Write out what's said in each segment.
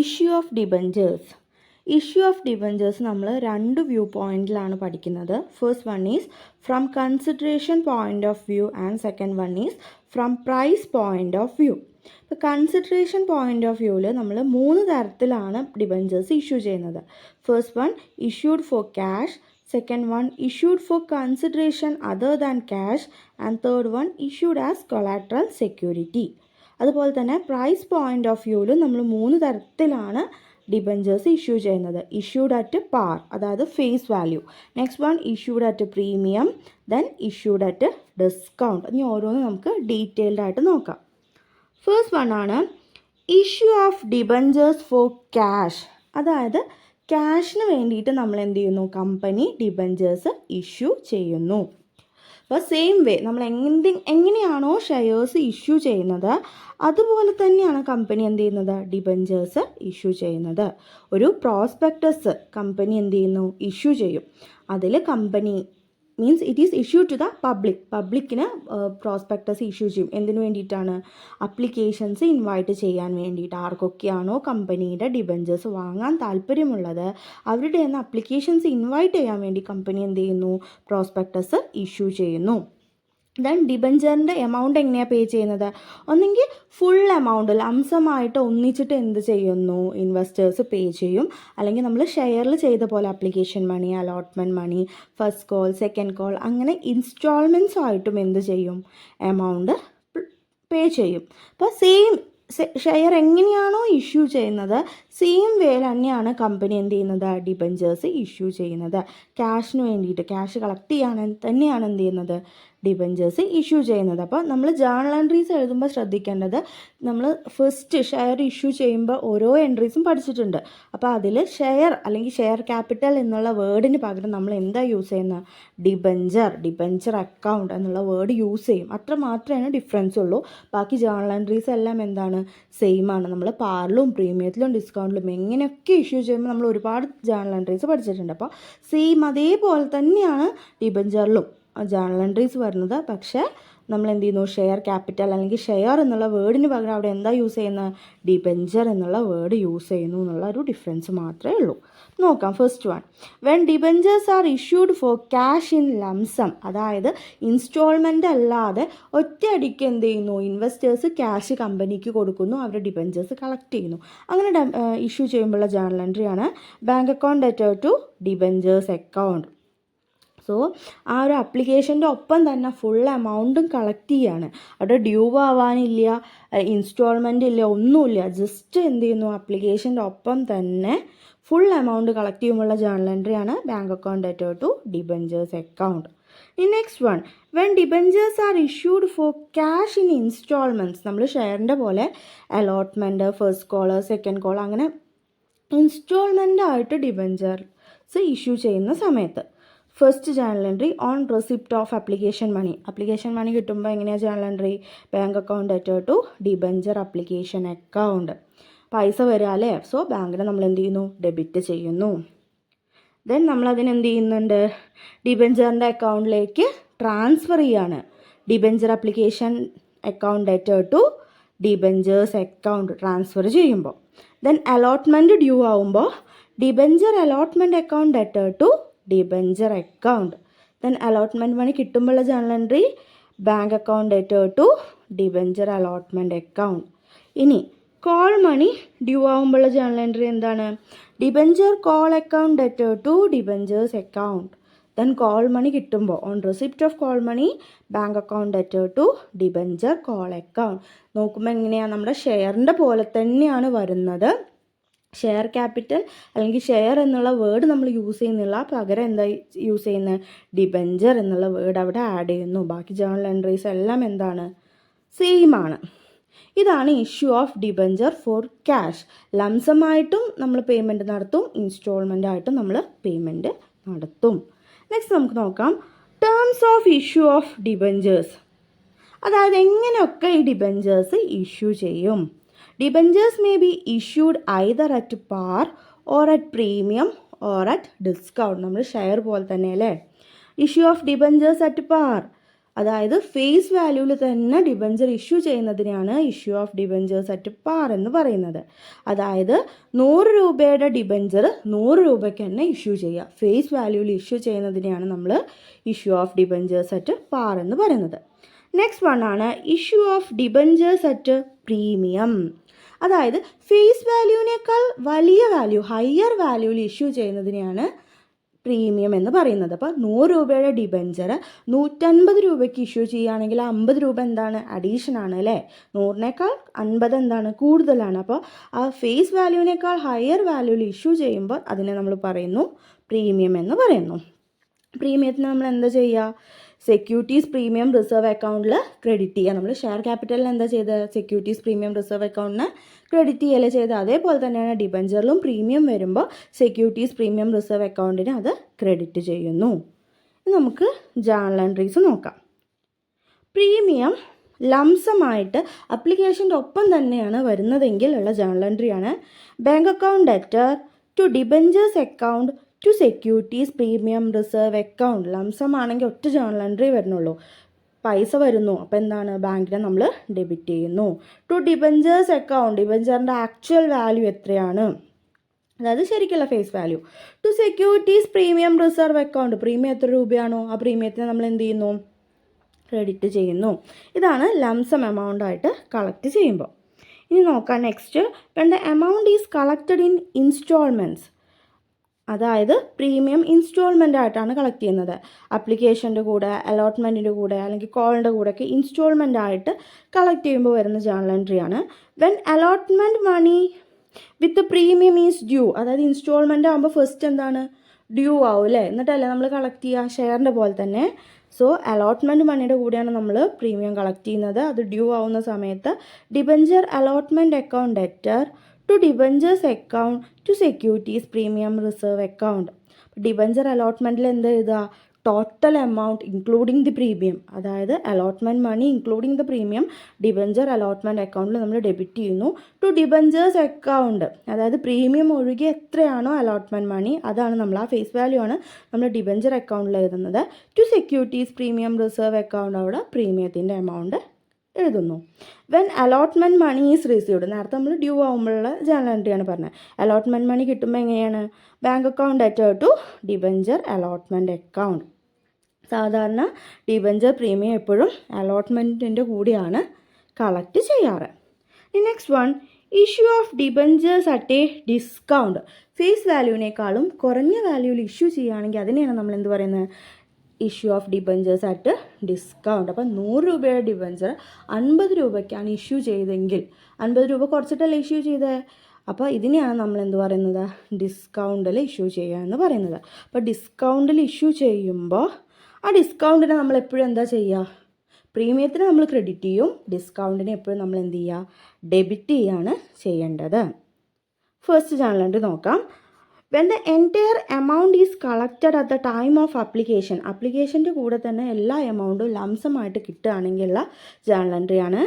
Issue of debentures. Issue of debentures നമ്മൾ രണ്ട് view പോയിന്റിലാണ് പഠിക്കുന്നത്. First one is from consideration point of view and second one is from price point of view. ഇപ്പോൾ consideration point of വ്യൂവിൽ നമ്മൾ മൂന്ന് തരത്തിലാണ് ഡിബഞ്ചേഴ്സ് ഇഷ്യൂ ചെയ്യുന്നത്. First one issued for cash, second one issued for consideration other than cash and third one issued as collateral security. അതുപോലെ തന്നെ price point of വ്യൂവിൽ നമ്മൾ മൂന്ന് തരത്തിലാണ് ഡിബഞ്ചേഴ്സ് ഇഷ്യൂ ചെയ്യുന്നത്. ഇഷ്യൂഡ് അറ്റ് പാർ, അതായത് face value. Next one issued at premium, then issued at discount. ഇനി ഓരോന്ന് നമുക്ക് ഡീറ്റെയിൽഡ് ആയിട്ട് നോക്കാം. ഫസ്റ്റ് വൺ ആണ് issue of debentures for cash. അതായത് ക്യാഷിന് വേണ്ടിയിട്ട് നമ്മൾ എന്ത് ചെയ്യുന്നു, കമ്പനി ഡിബഞ്ചേഴ്സ് ഇഷ്യൂ ചെയ്യുന്നു. അപ്പോൾ സെയിം വേ നമ്മൾ എങ്ങനെയാണോ ഷെയർസ് ഇഷ്യൂ ചെയ്യുന്നത് അതുപോലെ തന്നെയാണ് കമ്പനി എന്ത് ചെയ്യുന്നത്, ഡിബഞ്ചേഴ്സ് ഇഷ്യൂ ചെയ്യുന്നത്. ഒരു പ്രോസ്പെക്ടസ് കമ്പനി എന്ത് ചെയ്യുന്നു, ഇഷ്യൂ ചെയ്യും. അതിൽ company means it is issue to the പബ്ലിക്കിന് പ്രോസ്പെക്ടസ് ഇഷ്യൂ ചെയ്യും. എന്തിനു വേണ്ടിയിട്ടാണ്, അപ്ലിക്കേഷൻസ് ഇൻവൈറ്റ് ചെയ്യാൻ വേണ്ടിയിട്ട്. ആർക്കൊക്കെയാണോ കമ്പനിയുടെ ഡിബഞ്ചേഴ്സ് വാങ്ങാൻ താല്പര്യമുള്ളത് അവരുടെ നിന്ന് അപ്ലിക്കേഷൻസ് ഇൻവൈറ്റ് ചെയ്യാൻ വേണ്ടി കമ്പനി എന്ത് ചെയ്യുന്നു, പ്രോസ്പെക്ടസ് ഇഷ്യൂ ചെയ്യുന്നു. ദെൻ ഡിബഞ്ചറിൻ്റെ എമൗണ്ട് എങ്ങനെയാണ് പേ ചെയ്യുന്നത്, ഒന്നെങ്കിൽ ഫുൾ എമൗണ്ട് ലംസമായിട്ട് ഒന്നിച്ചിട്ട് എന്ത് ചെയ്യുന്നു, ഇൻവെസ്റ്റേഴ്സ് പേ ചെയ്യും. അല്ലെങ്കിൽ നമ്മൾ ഷെയറിൽ ചെയ്ത പോലെ application money, allotment money, first call, second call, അങ്ങനെ ഇൻസ്റ്റാൾമെൻറ്റ്സ് ആയിട്ടും എന്ത് ചെയ്യും, എമൗണ്ട് പേ ചെയ്യും. അപ്പോൾ സെയിം ഷെയർ എങ്ങനെയാണോ ഇഷ്യൂ ചെയ്യുന്നത് സെയിം വേയിൽ തന്നെയാണ് കമ്പനി എന്ത് ചെയ്യുന്നത്, ഡിബഞ്ചേഴ്സ് ഇഷ്യൂ ചെയ്യുന്നത്. ക്യാഷിന് വേണ്ടിയിട്ട്, ക്യാഷ് കളക്ട് ചെയ്യാൻ തന്നെയാണ് എന്ത് ചെയ്യുന്നത്, ഡിബഞ്ചേഴ്സ് ഇഷ്യൂ ചെയ്യുന്നത്. അപ്പോൾ നമ്മൾ ജേർണൽ എൻട്രീസ് എഴുതുമ്പോൾ ശ്രദ്ധിക്കേണ്ടത്, നമ്മൾ ഫസ്റ്റ് ഷെയർ ഇഷ്യൂ ചെയ്യുമ്പോൾ ഓരോ എൻട്രീസും പഠിച്ചിട്ടുണ്ട്. അപ്പോൾ അതിൽ ഷെയർ അല്ലെങ്കിൽ ഷെയർ ക്യാപിറ്റൽ എന്നുള്ള വേർഡിന് പകരം നമ്മൾ എന്താ യൂസ് ചെയ്യുന്നത്, ഡിബഞ്ചർ അക്കൗണ്ട് എന്നുള്ള വേർഡ് യൂസ് ചെയ്യും. അത്ര മാത്രമേ ഡിഫറൻസ് ഉള്ളൂ. ബാക്കി ജേർണൽ എൻട്രീസ് എല്ലാം എന്താണ്, സെയിം ആണ്. നമ്മൾ പാറിലും പ്രീമിയത്തിലും ഡിസ്കൗണ്ടിലും എങ്ങനെയൊക്കെ ഇഷ്യൂ ചെയ്യുമ്പോൾ നമ്മൾ ഒരുപാട് ജേർണൽ എൻട്രീസ് പഠിച്ചിട്ടുണ്ട്. അപ്പോൾ സെയിം അതേപോലെ തന്നെയാണ് ഡിബഞ്ചറിലും ജേർണൽ എൻട്രീസ് വരുന്നത്. പക്ഷേ നമ്മൾ എന്ത് ചെയ്യുന്നു, ഷെയർ ക്യാപിറ്റൽ അല്ലെങ്കിൽ ഷെയർ എന്നുള്ള വേർഡിന് പകരം അവിടെ എന്താ യൂസ് ചെയ്യുന്നത്, ഡിബഞ്ചർ എന്നുള്ള വേർഡ് യൂസ് ചെയ്യുന്നു എന്നുള്ള ഒരു ഡിഫറൻസ് മാത്രമേ ഉള്ളൂ. നോക്കാം. First one, when debentures are issued for cash in lump sum, അതായത് ഇൻസ്റ്റാൾമെൻ്റ് അല്ലാതെ ഒറ്റയടിക്ക് എന്ത് ചെയ്യുന്നു, ഇൻവെസ്റ്റേഴ്സ് ക്യാഷ് കമ്പനിക്ക് കൊടുക്കുന്നു, അവർ ഡിബഞ്ചേഴ്സ് കളക്ട് ചെയ്യുന്നു. അങ്ങനെ ഇഷ്യൂ ചെയ്യുമ്പോഴുള്ള ജേർണൽ എൻട്രിയാണ് bank account debtor to debentures account. So ആ ഒരു അപ്ലിക്കേഷൻ്റെ ഒപ്പം തന്നെ ഫുൾ എമൗണ്ടും കളക്ട് ചെയ്യാണ്. അവിടെ ഡ്യൂ ആവാനില്ല, ഇൻസ്റ്റാൾമെൻ്റ് ഇല്ല, ഒന്നുമില്ല. ജസ്റ്റ് എന്ത് ചെയ്യുന്നു, അപ്ലിക്കേഷൻ്റെ ഒപ്പം തന്നെ ഫുൾ എമൗണ്ട് കളക്ട് ചെയ്യുമ്പോഴുള്ള ജേർണൽ എൻട്രിയാണ് bank account debtor to debentures account. Next one, when debentures are issued for cash in instalments, നമ്മൾ ഷെയറിൻ്റെ പോലെ allotment, first call, second call, അങ്ങനെ ഇൻസ്റ്റാൾമെൻ്റ് ആയിട്ട് ഡിബഞ്ചേഴ്സ് ഇഷ്യൂ ചെയ്യുന്ന സമയത്ത് first journal entry on receipt of application money കിട്ടുമ്പോൾ എങ്ങനെയാണ് journal entry, bank account debtor to debenture application account. പൈസ വരിക അല്ലേ, സോ ബാങ്കിന് നമ്മൾ എന്ത് ചെയ്യുന്നു, ഡെബിറ്റ് ചെയ്യുന്നു. ദെൻ നമ്മളതിന് എന്ത് ചെയ്യുന്നുണ്ട്, ഡിബഞ്ചറിൻ്റെ അക്കൗണ്ടിലേക്ക് ട്രാൻസ്ഫർ ചെയ്യാണ്. Debenture application account debtor to debentures account transfer ചെയ്യുമ്പോൾ. ദെൻ അലോട്ട്മെൻറ്റ് ഡ്യൂ ആവുമ്പോൾ debenture allotment account debtor to debenture account. Then allotment money കിട്ടുമ്പോഴുള്ള journal entry bank account debtor to debenture allotment account. ഇനി call money due ആകുമ്പോഴുള്ള journal entry എന്താണ്, debenture call account debtor to debentures account. Then call money കിട്ടുമ്പോൾ on receipt of call money bank account debtor to debenture call account. നോക്കുമ്പോൾ എങ്ങനെയാണ്, നമ്മുടെ ഷെയറിൻ്റെ പോലെ തന്നെയാണ് വരുന്നത്. ഷെയർ ക്യാപിറ്റൽ അല്ലെങ്കിൽ ഷെയർ എന്നുള്ള വേർഡ് നമ്മൾ യൂസ് ചെയ്യുന്നില്ല, പകരം എന്താ യൂസ് ചെയ്യുന്നത്, ഡിബഞ്ചർ എന്നുള്ള വേർഡ് അവിടെ ആഡ് ചെയ്യുന്നു. ബാക്കി ജേർണൽ എൻട്രീസ് എല്ലാം എന്താണ്, സെയിം ആണ്. ഇതാണ് issue of debenture for cash. ലംസമായിട്ടും നമ്മൾ പേയ്മെൻറ്റ് നടത്തും, ഇൻസ്റ്റാൾമെൻ്റ് ആയിട്ടും നമ്മൾ പേയ്മെൻറ്റ് നടത്തും. നെക്സ്റ്റ് നമുക്ക് നോക്കാം terms of issue of debentures. അതായത് എങ്ങനെയൊക്കെ ഈ ഡിബഞ്ചേഴ്സ് ഇഷ്യൂ ചെയ്യും. Debentures may be issued either at par or at premium or at discount. നമ്മൾ ഷെയർ പോലെ തന്നെ അല്ലേ, issue of debentures at par, അതായത് ഫേസ് വാല്യൂവിൽ തന്നെ ഡിബഞ്ചർ ഇഷ്യൂ ചെയ്യുന്നതിനെയാണ് issue of debentures at par എന്ന് പറയുന്നത്. അതായത് 100 രൂപയുടെ ഡിബഞ്ചർ 100 രൂപയ്ക്ക് തന്നെ ഇഷ്യൂ ചെയ്യുക. ഫേസ് വാല്യൂവിൽ ഇഷ്യൂ ചെയ്യുന്നതിനെയാണ് നമ്മൾ issue of debentures at par എന്ന് പറയുന്നത്. നെക്സ്റ്റ് വൺ ആണ് issue of debentures at premium. അതായത് ഫേസ് വാല്യൂവിനേക്കാൾ വലിയ വാല്യൂ, ഹയർ വാല്യൂവിൽ ഇഷ്യൂ ചെയ്യുന്നതിനെയാണ് പ്രീമിയം എന്ന് പറയുന്നത്. അപ്പോൾ 100 രൂപയുടെ ഡിബഞ്ചർ 150 രൂപയ്ക്ക് ഇഷ്യൂ ചെയ്യുകയാണെങ്കിൽ 50 രൂപ എന്താണ്, അഡീഷൻ ആണ് അല്ലേ. 100നേക്കാൾ 50 എന്താണ്, കൂടുതലാണ്. അപ്പോൾ ആ ഫേസ് വാല്യൂവിനേക്കാൾ ഹയർ വാല്യൂവിൽ ഇഷ്യൂ ചെയ്യുമ്പോൾ അതിനെ നമ്മൾ പറയുന്നു പ്രീമിയം എന്ന് പറയുന്നു. പ്രീമിയത്തിന് നമ്മൾ എന്താ ചെയ്യുക, സെക്യൂരിറ്റീസ് പ്രീമിയം റിസർവ് അക്കൗണ്ടിൽ ക്രെഡിറ്റ് ചെയ്യുക. നമ്മൾ ഷെയർ ക്യാപിറ്റലിന് എന്താ ചെയ്തത്, സെക്യൂരിറ്റീസ് പ്രീമിയം റിസർവ് അക്കൗണ്ടിന് ക്രെഡിറ്റ് ചെയ്യല്ലേ ചെയ്ത്. അതേപോലെ തന്നെയാണ് ഡിബഞ്ചറിലും പ്രീമിയം വരുമ്പോൾ സെക്യൂരിറ്റീസ് പ്രീമിയം റിസർവ് അക്കൗണ്ടിന് അത് ക്രെഡിറ്റ് ചെയ്യുന്നു. നമുക്ക് ജേണൽ എൻട്രീസ് നോക്കാം. പ്രീമിയം ലംസമായിട്ട് അപ്ലിക്കേഷൻ്റെ ഒപ്പം തന്നെയാണ് വരുന്നതെങ്കിൽ ഉള്ള ജേണൽ എൻട്രിയാണ് bank account debtor to debentures account to securities premium reserve account. Lump sum ആണെങ്കിൽ ഒറ്റ ജേണൽ എൻട്രി വരുന്നുള്ളൂ. പൈസ വരുന്നു, അപ്പോൾ എന്താണ്, ബാങ്കിനെ നമ്മൾ ഡെബിറ്റ് ചെയ്യുന്നു. ടു ഡിബഞ്ചേഴ്സ് അക്കൗണ്ട്, ഡിബഞ്ചറിൻ്റെ ആക്ച്വൽ വാല്യൂ എത്രയാണ്, അതായത് ശരിക്കുള്ള face value. To securities premium reserve account, premium എത്ര രൂപയാണോ ആ പ്രീമിയത്തിന് നമ്മൾ എന്ത് ചെയ്യുന്നു, ക്രെഡിറ്റ് ചെയ്യുന്നു. ഇതാണ് ലംസം എമൗണ്ട് ആയിട്ട് കളക്ട് ചെയ്യുമ്പോൾ. ഇനി നോക്കാം next, when the amount is collected in instalments. അതായത് പ്രീമിയം ഇൻസ്റ്റാൾമെൻ്റ് ആയിട്ടാണ് കളക്ട് ചെയ്യുന്നത്. അപ്ലിക്കേഷൻ്റെ കൂടെ, അലോട്ട്മെൻറ്റിൻ്റെ കൂടെ, അല്ലെങ്കിൽ കോളിൻ്റെ കൂടെയൊക്കെ ഇൻസ്റ്റാൾമെൻ്റ് ആയിട്ട് കളക്ട് ചെയ്യുമ്പോൾ വരുന്ന ജേണൽ എൻട്രിയാണ് when allotment money with premium is due. അതായത് ഇൻസ്റ്റാൾമെൻ്റ് ആകുമ്പോൾ ഫസ്റ്റ് എന്താണ്, ഡ്യൂ ആവും അല്ലേ, എന്നിട്ടല്ലേ നമ്മൾ കളക്ട് ചെയ്യുക, ഷെയറിൻ്റെ പോലെ തന്നെ. സോ അലോട്ട്മെൻറ്റ് മണിയുടെ കൂടെയാണ് നമ്മൾ പ്രീമിയം കളക്ട് ചെയ്യുന്നത്. അത് ഡ്യൂ ആവുന്ന സമയത്ത് debenture allotment account debtor to debentures account to securities premium reserve account. Debenture അലോട്ട്മെൻറ്റിൽ എന്ത് എഴുതുക, total amount including the premium, അതായത് allotment money including the premium debenture allotment അക്കൗണ്ടിൽ നമ്മൾ ഡെബിറ്റ് ചെയ്യുന്നു. ടു ഡിബഞ്ചേഴ്സ് അക്കൗണ്ട്, അതായത് പ്രീമിയം ഒഴികെ എത്രയാണോ അലോട്ട്മെൻറ്റ് മണി അതാണ് നമ്മൾ, ആ ഫേസ് വാല്യൂ ആണ് നമ്മൾ ഡിബഞ്ചർ അക്കൗണ്ടിൽ എഴുതുന്നത്. To securities premium reserve account, അവിടെ പ്രീമിയത്തിൻ്റെ എമൗണ്ട് എഴുതുന്നു. When allotment money is received, നേരത്തെ നമ്മൾ ഡ്യൂ ആകുമ്പോഴുള്ള ജേണൽ എൻട്രിയാണ് പറഞ്ഞത്. അലോട്ട്മെൻറ്റ് മണി കിട്ടുമ്പോൾ എങ്ങനെയാണ്, bank account debtor to debenture allotment account. സാധാരണ ഡിബഞ്ചർ പ്രീമിയം എപ്പോഴും അലോട്ട്മെൻറ്റിൻ്റെ കൂടെയാണ് കളക്ട് ചെയ്യാറ്. Next one, issue of debentures at a discount. Face വാല്യൂവിനേക്കാളും കുറഞ്ഞ വാല്യൂവിൽ ഇഷ്യൂ ചെയ്യുകയാണെങ്കിൽ അതിനെയാണ് നമ്മൾ എന്ത് പറയുന്നത്, issue of debentures at discount. അപ്പം 100 രൂപയുടെ ഡിബഞ്ചർ 50 രൂപയ്ക്കാണ് ഇഷ്യൂ ചെയ്തെങ്കിൽ 50 രൂപ കുറച്ചിട്ടല്ലേ ഇഷ്യൂ ചെയ്തത്, അപ്പോൾ ഇതിനെയാണ് നമ്മൾ എന്ത് പറയുന്നത്, ഡിസ്കൗണ്ടിൽ ഇഷ്യൂ ചെയ്യുക എന്ന് പറയുന്നത്. അപ്പോൾ ഡിസ്കൗണ്ടിൽ ഇഷ്യൂ ചെയ്യുമ്പോൾ ആ ഡിസ്കൗണ്ടിനെ നമ്മൾ എപ്പോഴും എന്താ ചെയ്യുക, പ്രീമിയത്തിന് നമ്മൾ ക്രെഡിറ്റ് ചെയ്യും, ഡിസ്കൗണ്ടിനെ എപ്പോഴും നമ്മൾ എന്ത് ചെയ്യുക, ഡെബിറ്റ് ചെയ്യുകയാണ് ചെയ്യേണ്ടത്. ഫസ്റ്റ് ജേണൽ എൻട്രി നോക്കാം. When the entire amount is collected at the time of application, അപ്ലിക്കേഷൻ്റെ കൂടെ തന്നെ എല്ലാ എമൗണ്ടും ലംസമായിട്ട് കിട്ടുകയാണെങ്കിലുള്ള ജേണൽ എൻട്രിയാണ്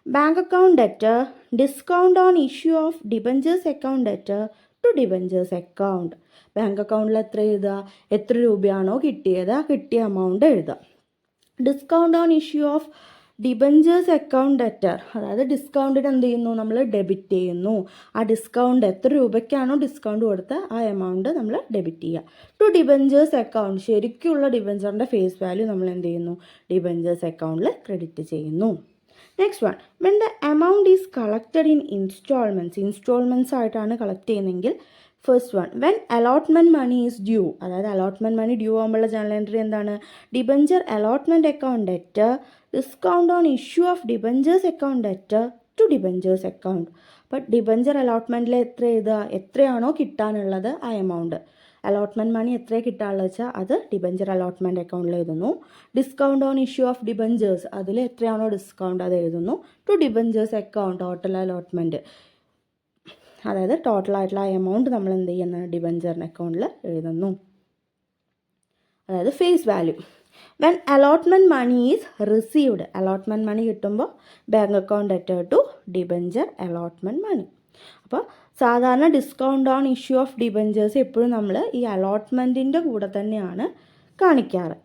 bank account debtor discount on issue of debentures account debtor to debentures account. Bank അക്കൗണ്ടിൽ എത്ര എഴുതുക, എത്ര രൂപയാണോ കിട്ടിയത് ആ കിട്ടിയ എമൗണ്ട് എഴുതുക. Discount on issue of debentures account debtor, അതായത് ഡിസ്കൗണ്ടിന് എന്ത് ചെയ്യുന്നു, നമ്മൾ ഡെബിറ്റ് ചെയ്യുന്നു. ആ ഡിസ്കൗണ്ട് എത്ര രൂപയ്ക്കാണോ ഡിസ്കൗണ്ട് കൊടുത്ത് ആ എമൗണ്ട് നമ്മൾ ഡെബിറ്റ് ചെയ്യുക. ടു ഡിബഞ്ചേഴ്സ് അക്കൗണ്ട്, ശരിക്കുള്ള ഡിബഞ്ചറിൻ്റെ ഫേസ് വാല്യൂ നമ്മൾ എന്ത് ചെയ്യുന്നു, ഡിബഞ്ചേഴ്സ് അക്കൗണ്ടിൽ ക്രെഡിറ്റ് ചെയ്യുന്നു. Next one, when the amount is collected in instalments ആയിട്ടാണ് കളക്ട് ചെയ്യുന്നതെങ്കിൽ first one, when allotment money is due, അതായത് അലോട്ട്മെൻറ്റ് മണി ഡ്യൂ ആകുമ്പോഴുള്ള ജേണൽ എൻട്രി എന്താണ്, debenture allotment account debtor discount on issue of debentures account debtor to debentures account. അപ്പോൾ debenture അലോട്ട്മെൻറ്റിൽ എത്ര എഴുതുക, എത്രയാണോ കിട്ടാനുള്ളത് ആ എമൗണ്ട്, അലോട്ട്മെൻറ്റ് മണി എത്രയാണ് കിട്ടാനുള്ളത് വെച്ചാൽ അത് ഡിബഞ്ചർ അലോട്ട്മെൻറ്റ് അക്കൗണ്ടിൽ എഴുതുന്നു. Discount on issue of debentures, അതിൽ എത്രയാണോ ഡിസ്കൗണ്ട് അത് എഴുതുന്നു. To debentures account, total allotment, അതായത് ടോട്ടലായിട്ടുള്ള എമൗണ്ട് നമ്മൾ എന്ത് ചെയ്യുന്ന ഡിബഞ്ചറിൻ്റെ അക്കൗണ്ടിൽ എഴുതുന്നു, അതായത് face value. When allotment money is received, allotment money കിട്ടുമ്പോൾ bank account debtor to debenture allotment money. അപ്പോൾ സാധാരണ discount on issue of debentures എപ്പോഴും നമ്മൾ ഈ അലോട്ട്മെൻറ്റിൻ്റെ കൂടെ തന്നെയാണ് കാണിക്കാറ്.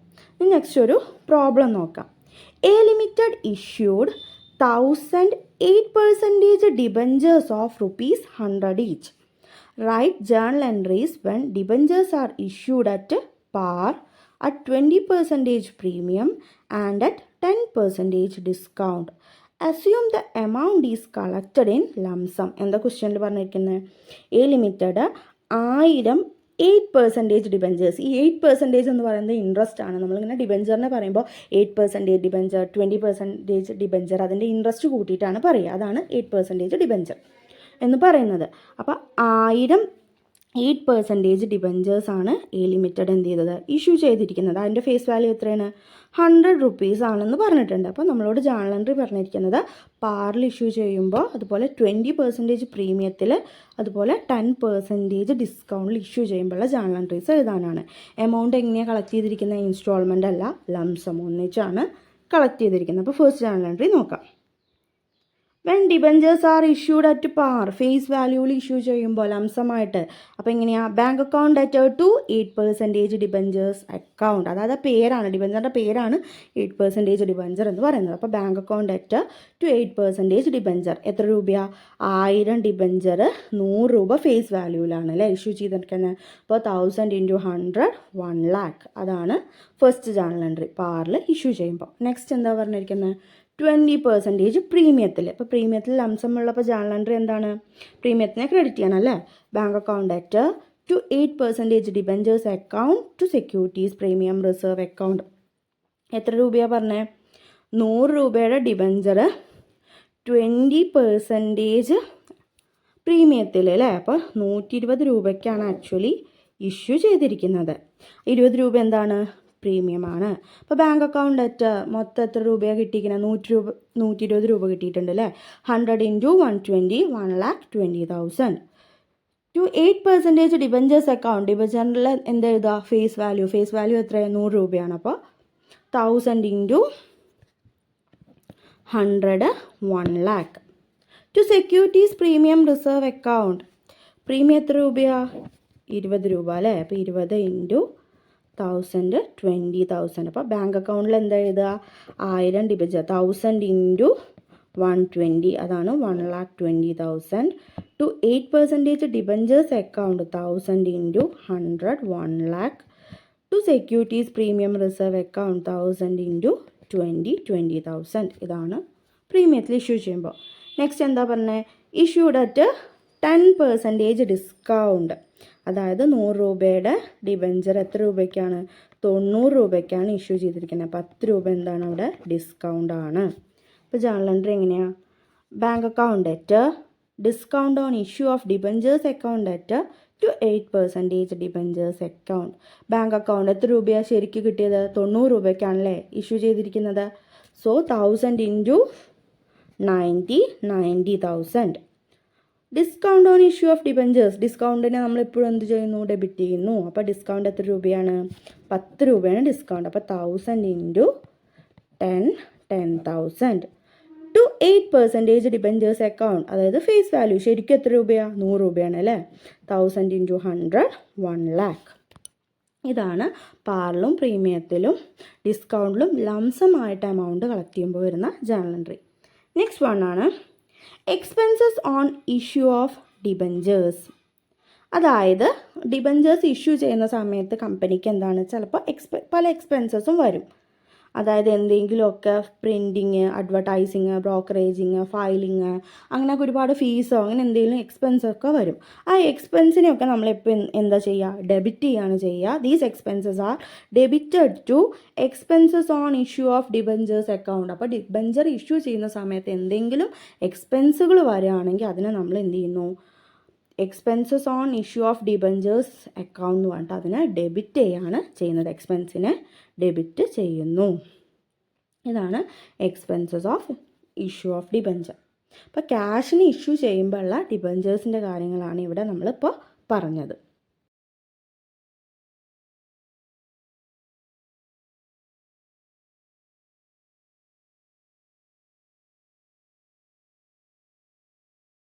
നെക്സ്റ്റ് ഒരു പ്രോബ്ലം നോക്കാം. A Limited issued 1,008% debentures of rupees 100 each. Write journal entries when debentures are issued at par, at 20% premium and at 10% discount. Assume the amount is collected in lump sum. എന്താ ക്വസ്റ്റ്യനിൽ പറഞ്ഞിരിക്കുന്നത്? A limited 1000 8% debentures. ഈ 8% എന്ന് പറയുന്നത് interest ആണ്. നമ്മളിങ്ങനെ ഡിബഞ്ചറിനെ പറയുമ്പോൾ 8% debenture, 20% debenture, അതിൻ്റെ ഇൻട്രസ്റ്റ് കൂട്ടിയിട്ടാണ് പറയുക. അതാണ് 8% ഡിബഞ്ചർ എന്ന് പറയുന്നത്. അപ്പോൾ 1000 8% ഡിബഞ്ചേഴ്സാണ് എ ലിമിറ്റഡ് എന്ത് ചെയ്തത്, ഇഷ്യൂ ചെയ്തിരിക്കുന്നത്. അതിൻ്റെ ഫേസ് വാല്യൂ എത്രയാണ്? 100 rupees ആണെന്ന് പറഞ്ഞിട്ടുണ്ട്. അപ്പോൾ നമ്മളോട് ജേർണൽ എൻട്രി പറഞ്ഞിരിക്കുന്നത് പാറിൽ ഇഷ്യൂ ചെയ്യുമ്പോൾ, അതുപോലെ 20% പ്രീമിയത്തിൽ, അതുപോലെ 10% ഡിസ്കൗണ്ടിൽ ഇഷ്യൂ ചെയ്യുമ്പോഴുള്ള ജേർണൽ എൻട്രീസ് എഴുതാനാണ്. എമൗണ്ട് എങ്ങനെയാണ് കളക്ട് ചെയ്തിരിക്കുന്നത്? ഇൻസ്റ്റാൾമെൻ്റ് അല്ല, ലംസം ഒന്നിച്ചാണ് കളക്ട് ചെയ്തിരിക്കുന്നത്. അപ്പോൾ ഫസ്റ്റ് ജേർണൽ എൻട്രി നോക്കാം. When debentures are issued at par, face വാല്യൂവിൽ ഇഷ്യൂ ചെയ്യുമ്പോൾ ലംസമായിട്ട്. അപ്പോൾ എങ്ങനെയാണ്? Bank account debtor to 8% debentures account. അതായത് പേരാണ്, ഡിബഞ്ചറിൻ്റെ പേരാണ് 8% ഡിബഞ്ചർ എന്ന് പറയുന്നത്. അപ്പോൾ bank account debtor to 8% debenture. എത്ര രൂപയാണ്? 1000 ഡിബഞ്ചർ 100 രൂപ ഫേസ് വാല്യൂവിലാണ് അല്ലേ ഇഷ്യൂ ചെയ്തിരിക്കുന്നത്. അപ്പോൾ 1000 × 100 1 lakh. അതാണ് ഫസ്റ്റ് ജേർണൽ എൻട്രി പാറിൽ ഇഷ്യൂ ചെയ്യുമ്പോൾ. നെക്സ്റ്റ് എന്താ പറഞ്ഞിരിക്കുന്നത്? 20% പ്രീമിയത്തിൽ. ഇപ്പോൾ പ്രീമിയത്തിൽ ലംസം ഉള്ളപ്പോൾ ജേർണൽ എൻട്രി എന്താണ്? പ്രീമിയത്തിനെ ക്രെഡിറ്റ് ചെയ്യണം അല്ലേ. Bank account debtor to 8% debentures account to securities premium reserve account. എത്ര രൂപയാണ് പറഞ്ഞത്? 100 രൂപയുടെ ഡിബഞ്ചർ 20% പ്രീമിയത്തിൽ അല്ലേ. അപ്പോൾ 120 രൂപയ്ക്കാണ് ആക്ച്വലി ഇഷ്യൂ ചെയ്തിരിക്കുന്നത്. 20 രൂപ എന്താണ്? പ്രീമിയമാണ്. അപ്പോൾ ബാങ്ക് അക്കൗണ്ട് ഡെറ്റ് മൊത്തം എത്ര രൂപയാണ് കിട്ടിയിരിക്കുന്നത്? 120 രൂപ കിട്ടിയിട്ടുണ്ട് അല്ലേ. 100 × 120 1,20,000. To 8% debentures account. ഡിബഞ്ചറിൽ എന്താ എഴുതുക? Face value. ഫേസ് വാല്യൂ എത്രയാണ്? 100 രൂപയാണ്. അപ്പോൾ 1000 × 100 1 lakh. To securities premium reserve account. Premium എത്ര രൂപയാണ്? 20 രൂപ അല്ലേ. അപ്പോൾ 20 × 1000 20,000. അപ്പോൾ ബാങ്ക് അക്കൗണ്ടിൽ എന്താ എഴുതുക? 1000 ഡിബഞ്ചർ 1000 × 120, അതാണ് 1,20,000. To 8% debentures account 1000 × 100 1 lakh. To securities premium reserve account 1000 × 20,000. ഇതാണ് പ്രീമിയത്തിൽ ഇഷ്യൂ ചെയ്യുമ്പോൾ. നെക്സ്റ്റ് എന്താ പറഞ്ഞത്? Issued at 10% discount. അതായത് 100 രൂപയുടെ ഡിബഞ്ചർ എത്ര രൂപയ്ക്കാണ്? 90 രൂപയ്ക്കാണ് ഇഷ്യൂ ചെയ്തിരിക്കുന്നത്. 10 രൂപ എന്താണ് അവിടെ? ഡിസ്കൗണ്ട് ആണ്. അപ്പോൾ ജേർണൽ എൻട്രി എങ്ങനെയാണ്? Bank account debtor discount on issue of debentures account debtor to 8% debentures account. Bank account എത്ര രൂപയാണ് ശരിക്കും കിട്ടിയത്? 90 രൂപയ്ക്കാണല്ലേ ഇഷ്യൂ ചെയ്തിരിക്കുന്നത്. So 1000 × 90,000. Discount on issue of debentures. ഡിസ്കൗണ്ടിനെ നമ്മൾ എപ്പോഴും എന്ത് ചെയ്യുന്നു? ഡെബിറ്റ് ചെയ്യുന്നു. അപ്പോൾ ഡിസ്കൗണ്ട് എത്ര രൂപയാണ്? 10 രൂപയാണ് ഡിസ്കൗണ്ട്. അപ്പോൾ 1000 × 10 10,000. To 8% debentures account. അതായത് ഫേസ് വാല്യൂ ശരിക്കും എത്ര രൂപയാണ്? 100 രൂപയാണ് അല്ലേ. 1000 × 100 1 lakh. ഇതാണ് പാറിലും പ്രീമിയത്തിലും ഡിസ്കൗണ്ടിലും ലംസമായിട്ട് എമൗണ്ട് കളക്ട് ചെയ്യുമ്പോൾ വരുന്ന ജേർണൽ എൻട്രി. നെക്സ്റ്റ് വൺ ആണ് expenses on issue of debentures. അതായത് ഡിബഞ്ചേഴ്സ് ഇഷ്യൂ ചെയ്യുന്ന സമയത്ത് കമ്പനിക്ക് എന്താണ്? ചിലപ്പോൾ പല എക്സ്പെൻസസും വരും. അതായത് എന്തെങ്കിലുമൊക്കെ പ്രിൻറ്റിങ്, അഡ്വർടൈസിങ്, ബ്രോക്കറേജിങ്, ഫയലിങ്, അങ്ങനെയൊക്കെ ഒരുപാട് ഫീസോ അങ്ങനെ എന്തെങ്കിലും എക്സ്പെൻസൊക്കെ വരും. ആ എക്സ്പെൻസിനെയൊക്കെ നമ്മളെപ്പോൾ എന്താ ചെയ്യുക? ഡെബിറ്റ് ചെയ്യുകയാണ് ചെയ്യുക. These expenses are debited to expenses on issue of debentures account. അപ്പോൾ ഡിബഞ്ചർ ഇഷ്യൂ ചെയ്യുന്ന സമയത്ത് എന്തെങ്കിലും എക്സ്പെൻസുകൾ വരികയാണെങ്കിൽ അതിനെ നമ്മൾ എന്ത് ചെയ്യുന്നു? Expenses on issue of debentures account എന്ന് പറഞ്ഞിട്ട് അതിനെ ഡെബിറ്റ് ചെയ്യാണ് ചെയ്യുന്നത്. എക്സ്പെൻസിനെ ഡെബിറ്റ് ചെയ്യുന്നു. ഇതാണ് expenses of issue of debenture. അപ്പോൾ ക്യാഷിന് ഇഷ്യൂ ചെയ്യുമ്പോഴുള്ള ഡിബഞ്ചേഴ്സിൻ്റെ കാര്യങ്ങളാണ് ഇവിടെ നമ്മളിപ്പോൾ പറഞ്ഞത്.